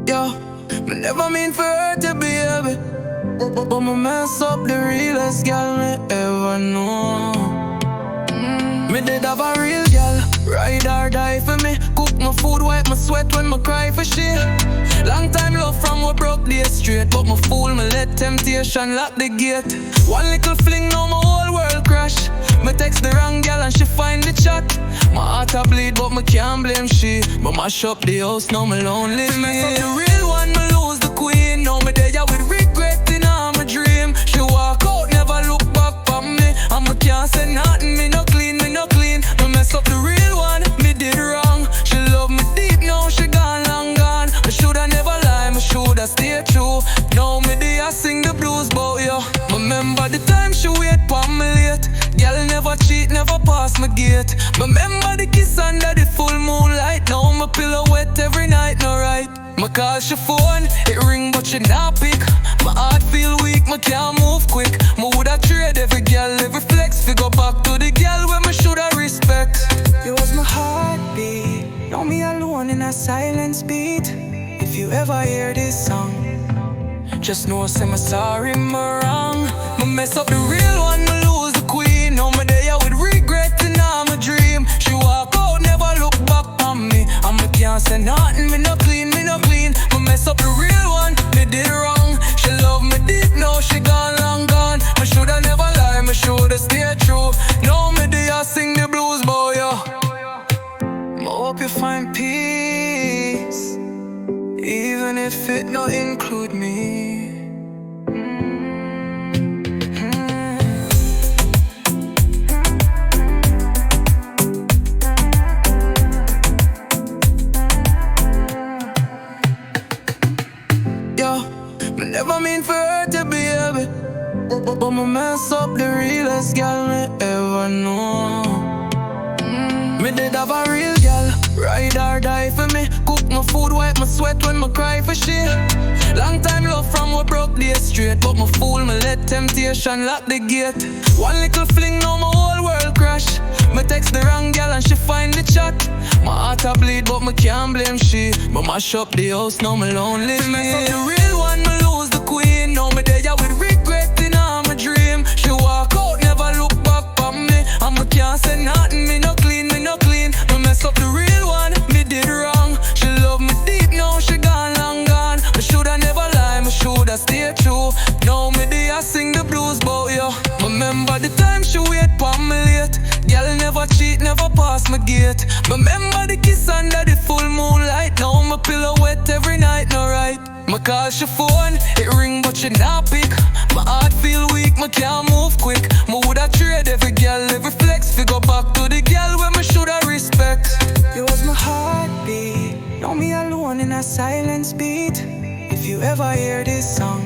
Yo, me never mean for her to be baby, but me mess up the realest girl me ever know. Me did have a real girl, ride or die for me. Cook my food, wipe my sweat when me cry for shit. Long time love from we broke day straight, but me fool, me let temptation lock the gate. One little fling, now my whole world crash. Me text the wrong girl and she find the chat. My heart a bleed, but me can't blame she. But mash up the house, now me lonely me. From the real one, me lose the queen. Now me there with regret in all my dream. She walk out, never look back on me. And me can't say nothing, me no clean, me no clean. Me mess up the real one, me did wrong. She love me deep, now she gone, long gone. Me shoulda never lie, me shoulda stay true. Now me there I sing the blues bout you. Remember the time she wait for me late. Girl never cheat, never pass my gate. Remember the kiss under the full moonlight. Now my pillow wet every night, no right. Me call she phone, it ring but she not pick. My heart feel weak, me can't move quick. Me woulda trade every girl, every flex. Fi go back to the girl where me shoulda respect. You was my heartbeat, now me alone in a silence beat. If you ever hear this song, just know say me sorry, me wrong. Me mess up the real one, me lose the queen. Now me there with regret in all my dream. She walk out, never look back on me. And me can't say nothing, me no clean, me no clean. Me mess up the real one, me did wrong. She love me deep, now she gone, long gone. Me shoulda never lie, me shoulda stay true. Now me there sing the blues boy, yo. Me hope you find peace, even if it no include me. Yo, me never mean for her to be baby, but me mess up the realest girl me ever know. Me did have a real girl, ride or die for me. Cook my food, wipe my sweat when me cry for shit. Long time love from we broke day straight, but me fool, me let temptation lock the gate. One little fling, now my whole world crash. Me text the wrong girl and she find the chat. My heart a bleed, but me can't blame she. Me mash up the house, now me lonely me. Mess up the real one, me lose the queen. Now me there with regret in all my dream. She walk out, never look back on me. And me can't say nothing, me no clean, me no clean. Me mess up the real one, me did wrong. She love me deep, now she gone, long gone. Me shoulda never lie, me shoulda stay true. Now me there I sing the blues bout you. Remember the time she wait for me late. Girl never cheat, never pass my gate. Remember the kiss under the full moonlight. Now my pillow wet every night, no right. Me call she phone, it ring but she not pick. My heart feel weak, me can't move quick. Me woulda trade every girl, every flex. Fi go back to the girl where me shoulda respect. You was my heartbeat, now me alone in a silence beat. If you ever hear this song,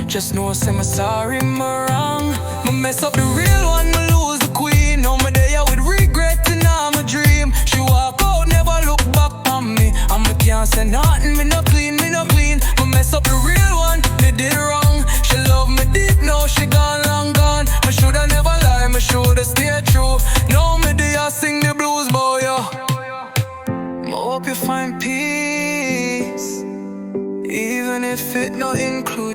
just know say me sorry, me wrong. Me mess up the real one, me lose the queen. Now me there with regret in all my dream. She walk out, never look back on me. And me can't say nothing, me no clean, me no clean. Me mess up the real one, me did wrong. She love me deep, now she gone, long gone. Me shoulda never lie, me shoulda stay true. Now me there sing the blues boy, yo. Me hope you find peace, even if it no include